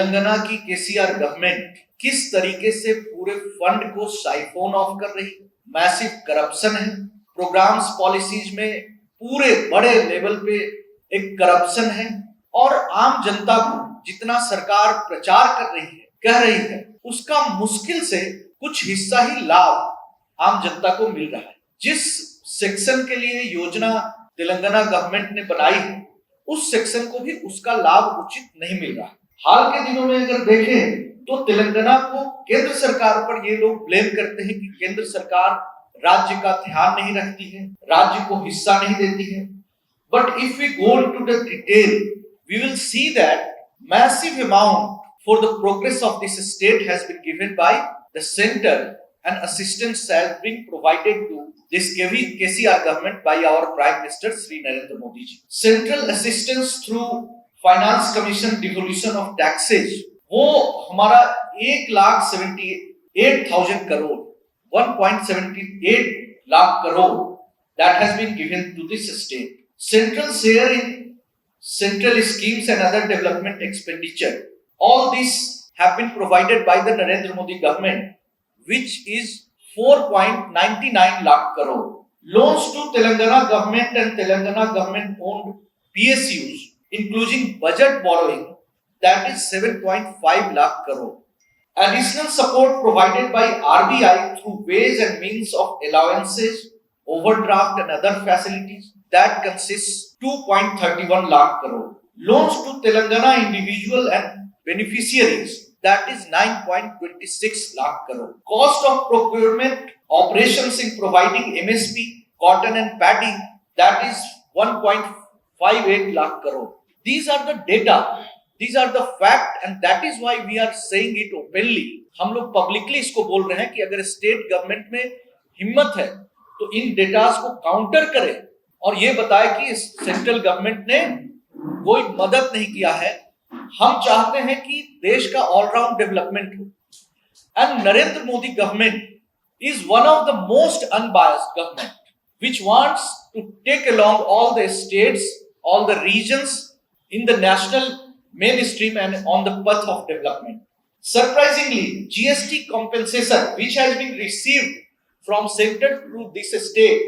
तेलंगाना की केसीआर गवर्नमेंट किस तरीके से पूरे फंड को साइफोन ऑफ कर रही है। मैसिव करप्शन है, प्रोग्राम्स पॉलिसीज में पूरे बड़े लेवल पे एक करप्शन है, और आम जनता को जितना सरकार प्रचार कर रही है, कह रही है, उसका मुश्किल से कुछ हिस्सा ही लाभ आम जनता को मिल रहा है। जिस सेक्शन के लिए योजना तेलंगाना गवर्नमेंट ने बनाई है, उस सेक्शन को भी उसका लाभ उचित नहीं मिल रहा है। हाल के दिनों में अगर देखें तो तेलंगाना को केंद्र सरकार पर ये लोग ब्लेम करते हैं कि केंद्र सरकार राज्य का ध्यान नहीं रखती है, राज्य को हिस्सा नहीं देती है। But if we go into the detail, we will see that massive amount for the progress of this state has been given by the center, and assistance has been provided to this KCR government by our Prime Minister Sri Narendra Modi ji. Central assistance through Finance Commission devolution of taxes, वो हमारा 1,78,000 crore 1.78 lakh crore that has been given to this state. Central share in central schemes and other development expenditure, all these have been provided by the Narendra Modi government, which is 4.99 lakh crore. Loans to Telangana government and Telangana government owned PSUs, including budget borrowing, that is 7.5 lakh crore. Additional support provided by RBI through ways and means of allowances, overdraft and other facilities, that consists 2.31 lakh crore. Loans to Telangana individual and beneficiaries, that is 9.26 lakh crore. Cost of procurement operations in providing MSP, cotton and paddy, that is 1.58 lakh crore. These are the data, these are the fact, and that is why we are saying it openly. हम लोग publicly इसको बोल रहे हैं कि अगर state government में हिम्मत है तो इन डेटास को काउंटर करे और ये बताए कि सेंट्रल गवर्नमेंट ने कोई मदद नहीं किया है। हम चाहते हैं कि देश का ऑलराउंड डेवलपमेंट हो, and Narendra Modi government is one of the most unbiased government which wants to take along all the states, all the regions in the national mainstream and on the path of development. Surprisingly, GST compensation which has been received from center to this state,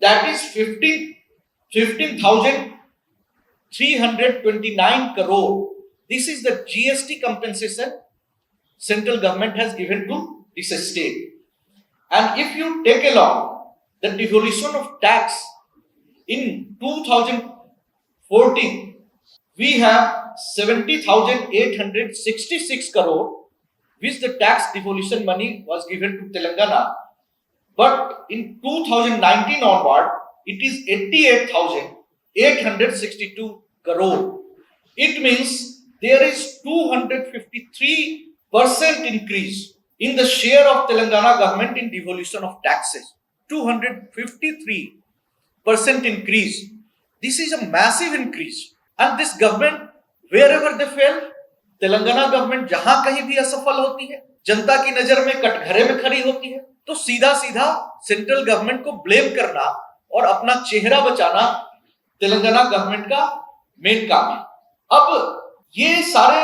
that is 15,329 crore. This is the GST compensation central government has given to this state. And if you take along the devolution of tax in 2014, we have 70,866 crore, which the tax devolution money was given to Telangana. But in 2019 onward, it is 88,862 crore. It means there is 253% increase in the share of Telangana government in devolution of taxes. 253% increase. This is a massive increase. And this government, wherever they fail, Telangana government जहां कहीं भी असफल होती है, जनता की नजर में कटघरे में खड़ी होती है, तो सीधा सीधा सेंट्रल गवर्नमेंट को ब्लेम करना और अपना चेहरा बचाना तेलंगाना गवर्नमेंट का मेन काम है। अब ये सारे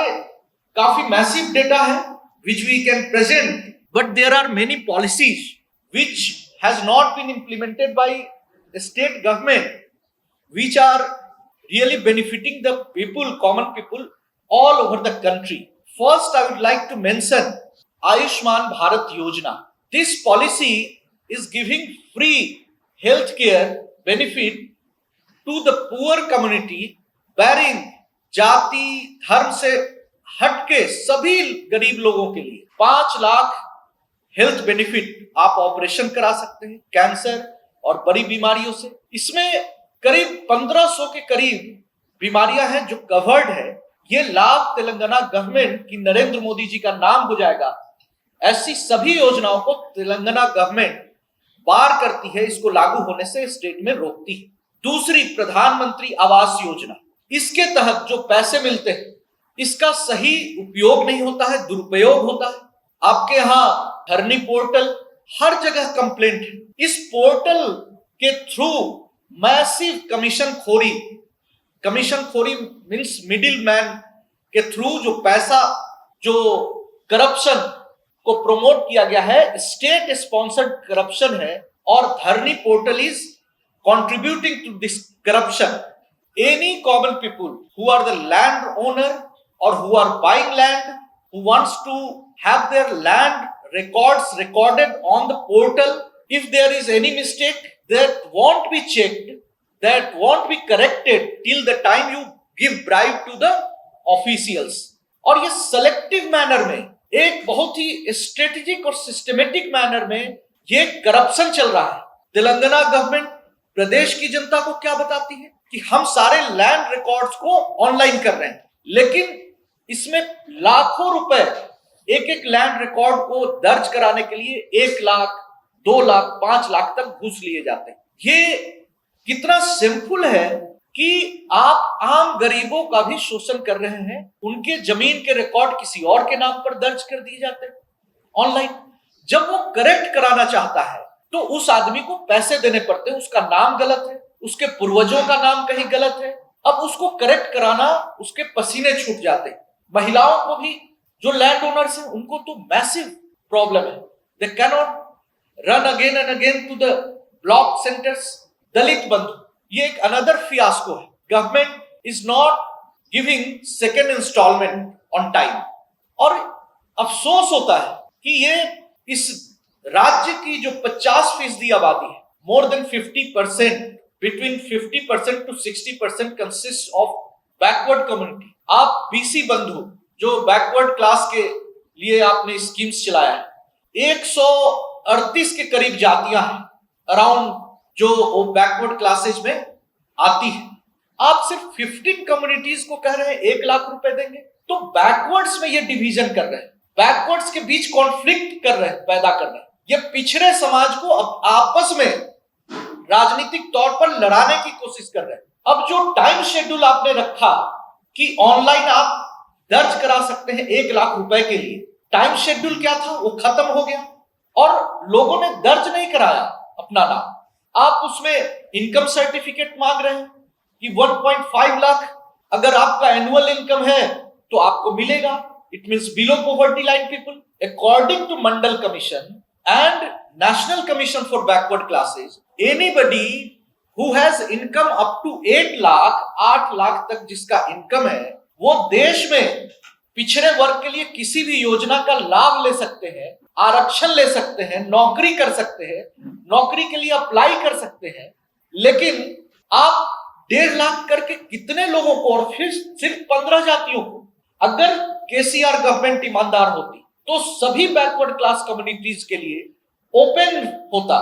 काफी मैसिव डेटा है which we can present, but there are many policies which has not been implemented by the state government, which are really benefiting the people, common people all over the country. First, I would like to mention Ayushman Bharat Yojana. This policy is giving free healthcare benefit to the poor community, bearing जाति धर्म से हटके सभी गरीब लोगों के लिए 5 lakh health benefit आप ऑपरेशन करा सकते हैं कैंसर और बड़ी बीमारियों से। इसमें करीब 1500 के करीब बीमारियां हैं जो कवर्ड है। ये लाभ तेलंगाना गवर्नमेंट की नरेंद्र मोदी जी का नाम हो जाएगा। ऐसी सभी योजनाओं को तेलंगाना गवर्नमेंट बार करती है, इसको लागू होने से स्टेट में रोकती है। दूसरी, प्रधानमंत्री आवास योजना, इसके तहत जो पैसे मिलते हैं इसका सही उपयोग नहीं होता है, दुरुपयोग होता है। आपके यहां धरनी पोर्टल हर जगह कंप्लेंट है। इस पोर्टल के थ्रू मैसिव कमीशन खोरी मींस मिडिल मैन के थ्रू जो पैसा, जो करप्शन को प्रमोट किया गया है, स्टेट स्पॉन्सर्ड करप्शन है, और Dharani portal is contributing to this corruption. Any common people who are the land owner or who are buying land, who wants to have their land records recorded on the portal, if there is any mistake, that won't be checked, that won't be corrected till the time you give bribe to the officials. और ये selective manner में, एक बहुत ही strategic और systematic manner में ये corruption चल रहा है। तेलंगाना गवर्नमेंट प्रदेश की जनता को क्या बताती है कि हम सारे लैंड रिकॉर्ड्स को ऑनलाइन कर रहे हैं, लेकिन इसमें लाखों रुपए एक एक लैंड रिकॉर्ड को दर्ज कराने के लिए 1 लाख, 2 लाख, 5 लाख तक घूस लिए जाते हैं। ये कितना सिंपल है कि आप आम गरीबों का भी शोषण कर रहे हैं। उनके जमीन के रिकॉर्ड किसी और के नाम पर दर्ज कर दिए जाते हैं ऑनलाइन। जब वो करेक्ट कराना चाहता है तो उस आदमी को पैसे देने पड़ते हैं, उसका नाम गलत है, उसके पूर्वजों का नाम कहीं गलत है। अब उसको करेक्ट कराना, उसके पसीने छूट जाते हैं। महिलाओं को भी, जो लैंड ओनर्स हैं, उनको तो मैसिव प्रॉब्लम है। They cannot run again and again to the block centers. Dalit Bandhu, ये एक अनदर फियास्को है। Government is not giving second installment on time. और अफसोस होता है कि ये इस राज्य की जो 50% आबादी है, more than 50%, between 50% to 60% consist of backward community. आप बीसी बंधु, जो बैकवर्ड क्लास के लिए आपने स्कीम्स चलाया है, 138 के करीब जातियां हैं अराउंड जो बैकवर्ड क्लासेज में आती है। आप सिर्फ 15 कम्युनिटीज को कह रहे हैं 1 लाख रुपए देंगे, तो बैकवर्ड्स में ये डिवीजन कर रहे हैं, बैकवर्ड्स के बीच कॉन्फ्लिक्ट कर रहे हैं, पैदा कर रहे हैं। ये पिछड़े समाज को आपस में राजनीतिक तौर पर लड़ाने की कोशिश कर रहे हैं। अब जो टाइम शेड्यूल आपने रखा कि ऑनलाइन आप दर्ज करा सकते हैं 1 लाख रुपए के लिए, टाइम शेड्यूल क्या था, वो खत्म हो गया और लोगों ने दर्ज नहीं कराया अपना नाम। आप उसमें इनकम सर्टिफिकेट मांग रहे हैं कि 1.5 लाख अगर आपका एनुअल इनकम है तो आपको मिलेगा। It means below poverty line people. According to Mandal Commission and National Commission for Backward Classes, anybody who has income up to 8 lakh, 8 lakh तक जिसका इनकम है, वो देश में पिछड़े वर्ग के लिए किसी भी योजना का लाभ ले सकते हैं, आरक्षण ले सकते हैं, नौकरी कर सकते हैं, नौकरी के लिए अप्लाई कर सकते हैं। लेकिन आप 1.5 लाख करके कितने लोगों को, और फिर सिर्फ 15 जातियों को, अगर केसीआर गवर्नमेंट ईमानदार होती तो सभी बैकवर्ड क्लास कम्युनिटीज के लिए ओपन होता